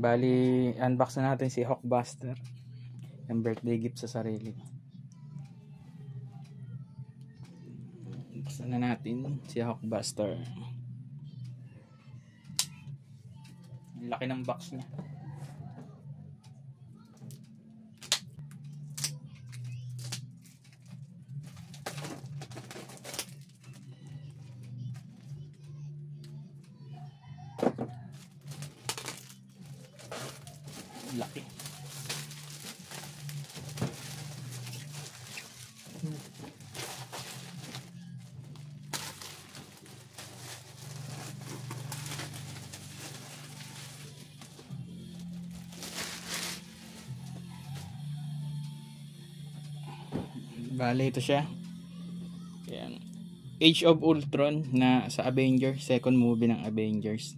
Bali, unbox na natin si Hulkbuster. Yung birthday gift sa sarili. Unbox na natin si Hulkbuster. Laki ng box niya. Laki. Bale, ito siya. Ayan. Age of Ultron na sa Avengers, second movie ng Avengers.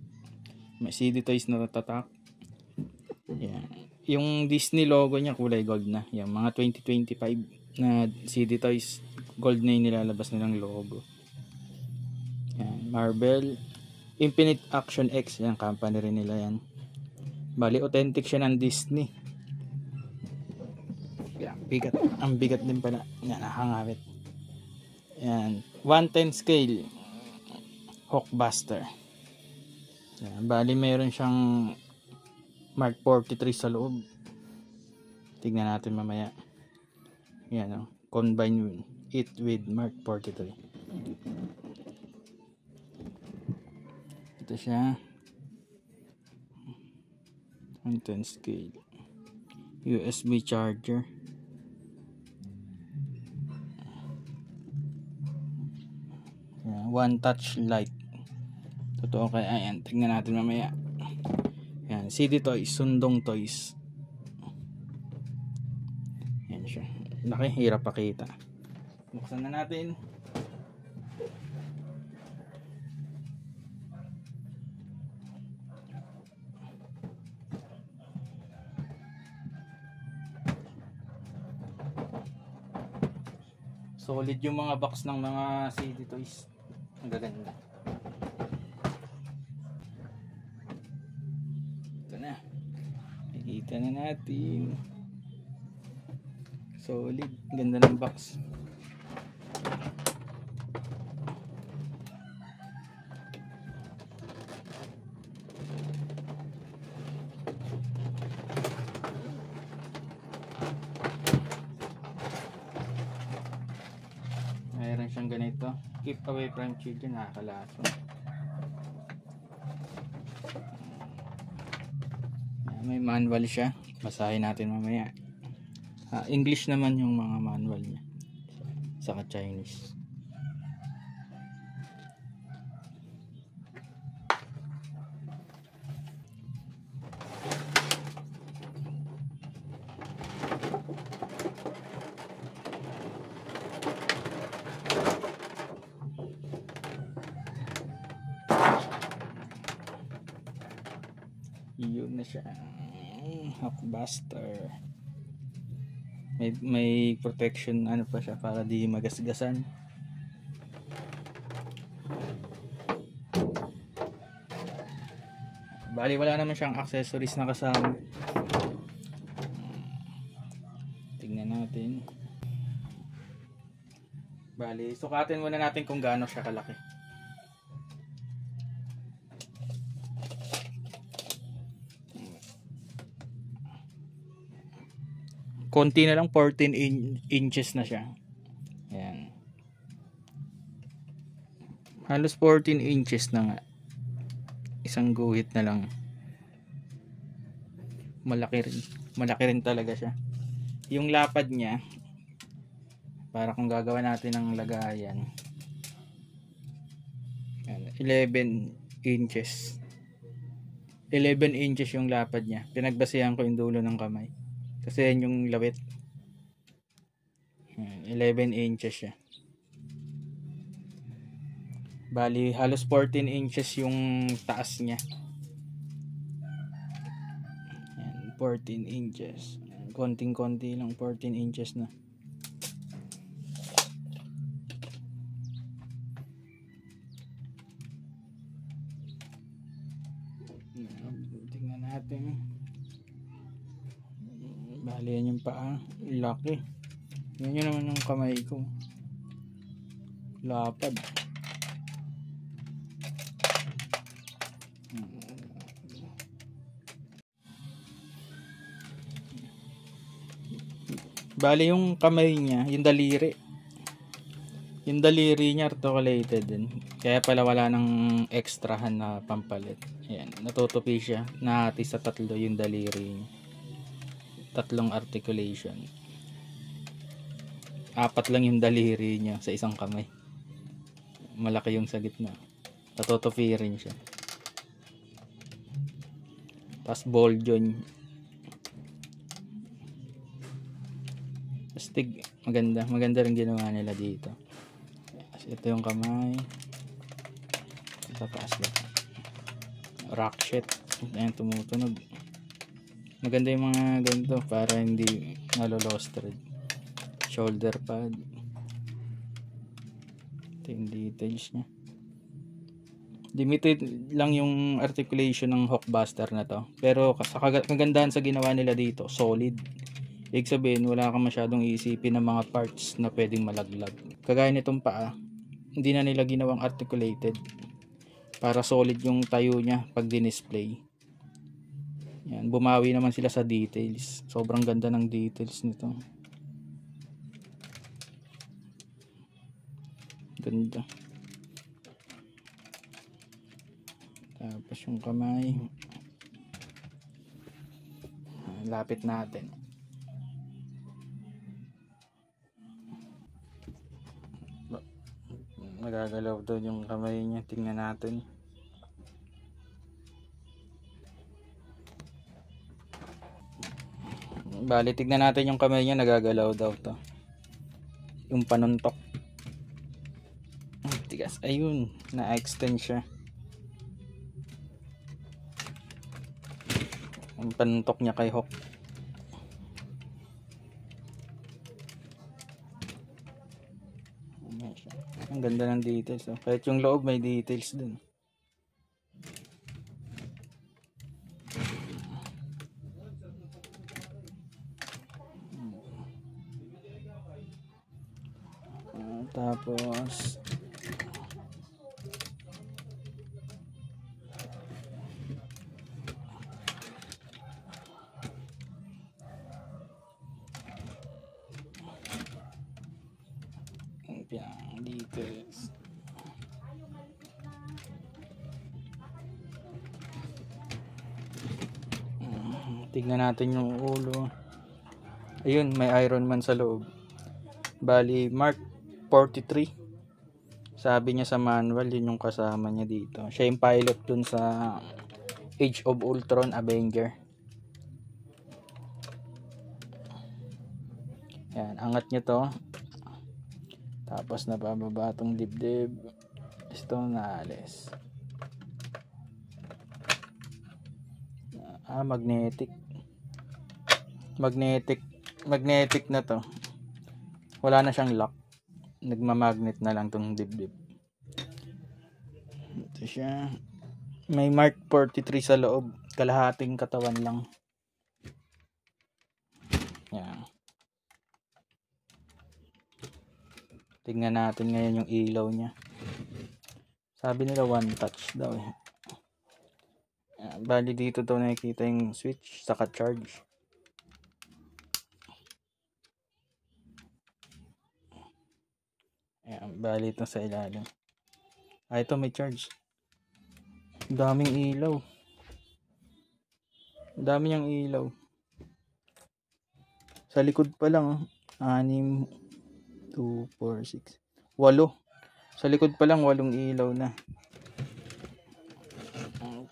May CD toys na tatatak. Ayan. Yung Disney logo niya kulay gold na. Yung mga 2025 na CD toys, gold na yung nilalabas nilang logo. Ayan. Marvel Infinite Action X, yan company rin nila yan. Bali, authentic siya ng Disney. Yan, bigat. Ang bigat din pala. Yan, nakangawit. Yan, 1/10 scale Hulkbuster. Yan, bali mayroon siyang Mark 43 sa loob. Tignan natin mamaya. Yan, oh, combine it with Mark 43. Ito siya. 1/10 scale. USB charger. Yan, one touch light. Totoo kaya. Ayan, tignan natin mamaya. Yan, CD toys, Sundong toys. Yan siya. Laki, hirap pakita. Buksan na natin. Solid yung mga box ng mga CD toys. Ang gaganda. Ito na. Nakikita na natin. Solid. Ganda ng box. Mayroon siyang ganito. Keep away from children. Nakakalaso. May manual siya. Basahin natin mamaya. English naman yung mga manual niya. Saka Chinese. Yun na siya. Hulkbuster. May protection ano pa siya para di magasgasan. Bali wala naman siyang accessories na kasama. Tingnan natin. Bali, sukatin muna natin kung gaano siya kalaki. Konti na lang, 14 inches na siya. Ayan. Halos 14 inches na nga. Isang guhit na lang. Malaki rin. Malaki rin talaga siya. Yung lapad niya, para kung gagawa natin ng lagayan. Ayan, 11 inches. 11 inches yung lapad niya. Pinagbasihan ko yung dulo ng kamay. Kasi yan yung lawit. 11 inches siya. Bali, halos 14 inches yung taas niya. Yan, 14 inches. Konting-konti lang, 14 inches na. Tingnan natin. Bali yan yung paa. Laki. Yan yun naman yung kamay ko. Lapad. Bali yung kamay niya, yung daliri. Yung daliri niya articulated din. Kaya pala wala nang extrahan na pampalit. Ayan, natutupi siya. Nahati sa tatlo yung daliri niya. Tatlong articulation. 4 lang yung daliri niya sa isang kamay. Malaki yung sa gitna. Natutupi rin siya. Tapos ball joint. Astig. Maganda. Maganda rin ginawa nila dito. Ito yung kamay. Tataas lang. Ratchet. Ayan, tumutunog. Maganda yung mga ganito para hindi nalolost thread. Shoulder pad. Ito yung details nya. Limited lang yung articulation ng Hawkbuster na to. Pero kagandahan sa ginawa nila dito, solid. Ibig sabihin, wala kang masyadong iisipin ng mga parts na pwedeng malaglag. Kagaya nitong paa, hindi na nila ginawang articulated para solid yung tayo niya pag dinisplay. Yan, bumawi naman sila sa details. Sobrang ganda ng details nito. Ganda. Tapos yung kamay. Lapit natin. Nagagalaw doon yung kamay niya. Tingnan natin. Bali, tignan natin yung kamay niya. Nagagalaw daw to. Yung panuntok. Tigas. Ayun. Na-extend siya. Yung panuntok niya kay Hawk. Ang ganda ng details. Oh. Kahit yung loob may details dun. Tapos details. Tignan natin yung ulo. Ayun, may Iron Man sa loob. Bali, Mark 43. Sabi niya sa manual, yun yung kasama niya dito. Siya yung pilot dun sa Age of Ultron Avenger. Yan, angat niya to. Tapos nabababa itong dibdib. Ito naalis. Magnetic. Magnetic na to. Wala na siyang lock. Nagmamagnet na lang tong dibdib. Ito siya. May Mark 43 sa loob. Kalahating katawan lang. Yan. Tingnan natin ngayon yung ilaw niya. Sabi nila one touch daw eh. Bali dito daw nakikita yung switch saka charge. Ayan, bali ito sa ilalim. Ito may charge. Daming ilaw. Dami niyang ilaw. Sa likod pa lang 6, 2, 4, 6, 8. Sa likod pa lang 8 ilaw na.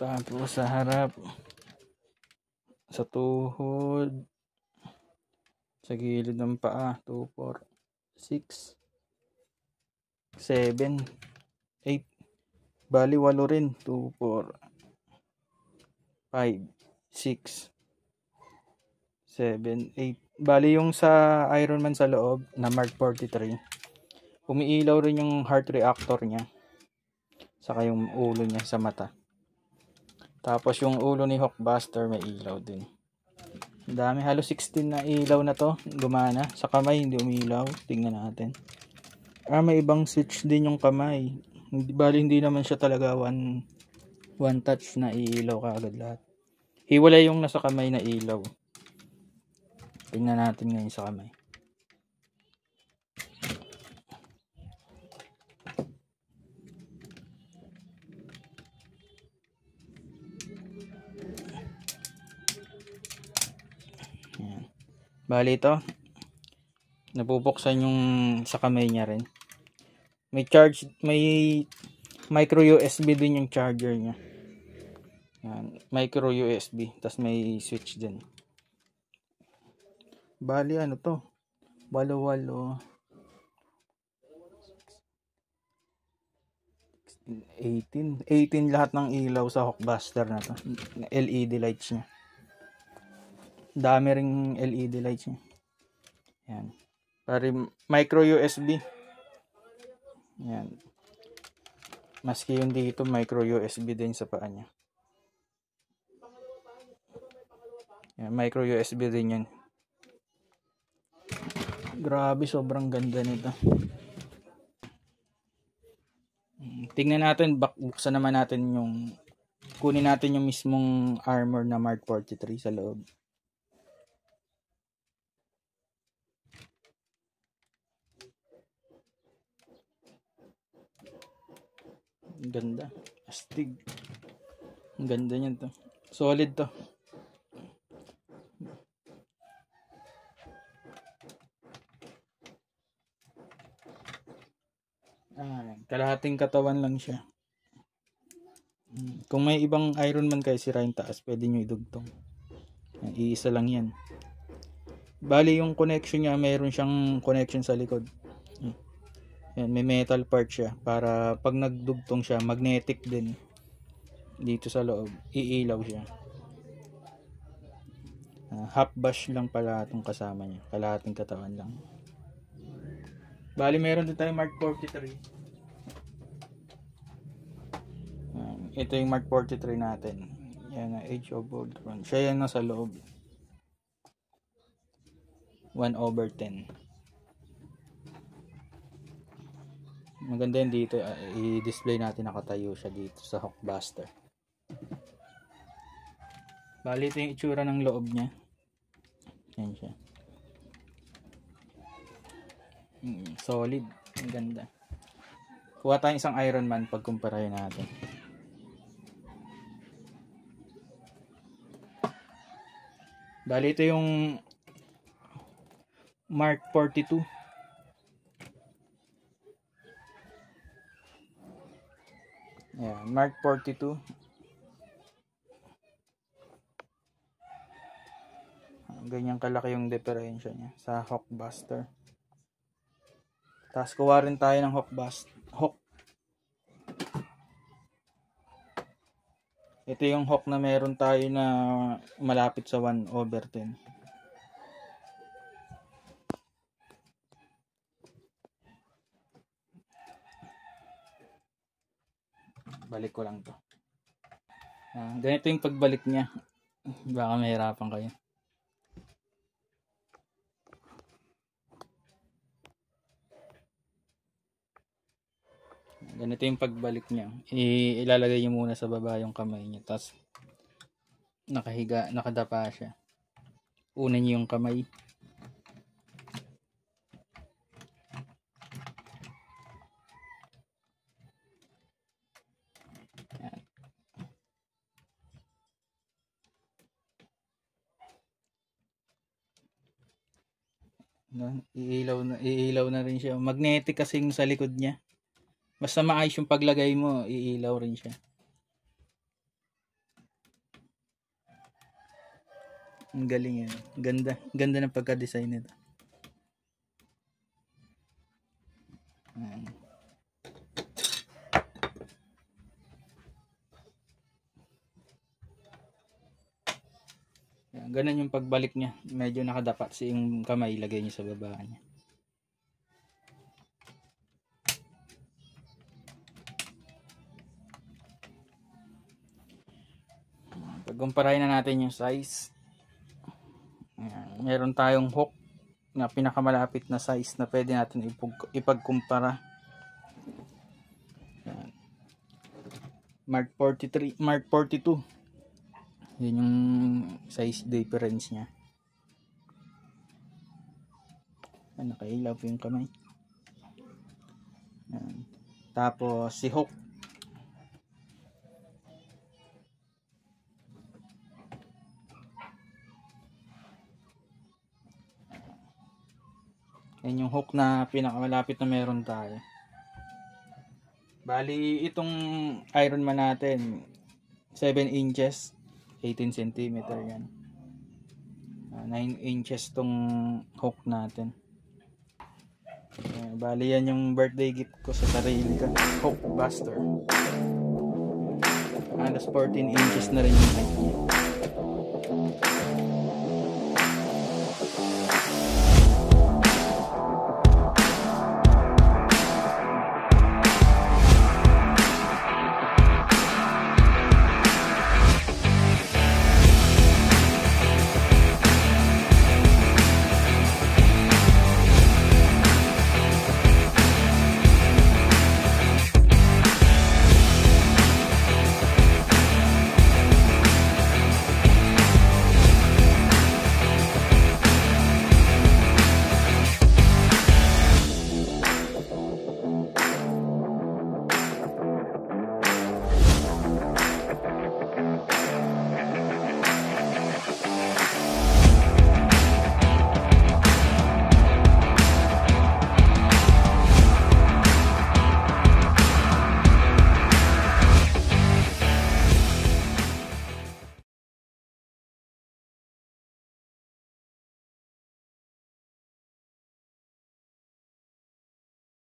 Tapos sa harap, sa tuhod, sa gilid ng paa, 2, 4, 6, 7, 8. Bali 8 rin. 2, 4, 5, 6, 7, 8. Bali yung sa Iron Man sa loob na Mark 43, umiilaw rin yung heart reactor niya. Saka yung ulo niya sa mata. Tapos yung ulo ni Hawkbuster may ilaw din. Ang dami, halos 16 na ilaw na to. Gumana. Sa kamay hindi umilaw. Tingnan natin. May ibang switch din yung kamay. Bali hindi naman siya talaga one touch na iilaw kaagad lahat. Hiwalay yung nasa kamay na ilaw. Tingnan natin ngayon sa kamay. Ayan. Bali ito, nabubuksan yung sa kamay niya rin. May micro USB din yung charger niya. Ayan. Micro USB, tas may switch din. Bali ano to, walo 18 lahat ng ilaw sa Hawkbuster na to. LED lights niya. Dami ring LED lights niya. Yan. Pare micro USB. Yan. Maski yung dito micro USB din sa paa niya. Yan, micro USB din yan. Grabe, sobrang ganda nito. Tingnan natin, buksan naman natin yung, kunin natin yung mismong armor na Mark 43 sa loob. Ang ganda, astig. Ang ganda niyan to. Solid to. Kalahating katawan lang siya. Kung may ibang Iron Man kayo sira yung taas, pwede nyo idugtong. Iisa lang yan. Bali yung connection niya, mayroon siyang connection sa likod. Yan, may metal part siya para pag nagdugtong siya, magnetic din. Dito sa loob, iilaw siya. Half bash lang pala itong kasama niya. Kalahating katawan lang. Bali meron din tayo Mark 43. Ito yung Mark 43 natin. Yan, Age of Ultron. Siya yan nasa loob. 1/10. Maganda yan dito. I-display natin, nakatayo siya dito sa Hawkbuster. Bali ito yung itsura ng loob niya. Yan siya. Solid. Ang ganda. Kuha tayong isang Iron Man pagkumparahin natin. Bali ito yung Mark 42. Ayan, Mark 42. Ganyan kalaki yung diferensya niya sa Hawkbuster. Tapos kuha rin tayo ng Ito yung Hawk na meron tayo na malapit sa 1/10. Balik ko lang to. Ganito yung pagbalik niya. Baka mahirapan kayo. Ganito yung pagbalik niya. Ilalagay niyo muna sa baba yung kamay niya. Tapos nakahiga, nakadapa siya. Una niyo yung kamay. Iilaw na rin siya. Magnetic kasi yung sa likod niya. Basta maayos yung paglagay mo, iilaw rin siya. Ang galing yan. Ganda. Ganda ng pagka-design nito. Ganun yung pagbalik niya. Medyo nakadapa kasi yung kamay, ilagay niya sa baba niya. Pagkumparahin na natin yung size. meron tayong hook na pinakamalapit na size na pwede natin ipagkumpara. Yan. Mark 43, Mark 42. Yun yung size difference niya. Nakailaw po yung kamay. Yan. Tapos si hook. Yan yung hook na pinakamalapit na meron tayo. Bali itong Ironman natin 7 inches 18 cm yan. 9 inches tong hook natin. Bali yan yung birthday gift ko sa sarili ko, Hook Buster. Halos 14 inches na rin yung height niya.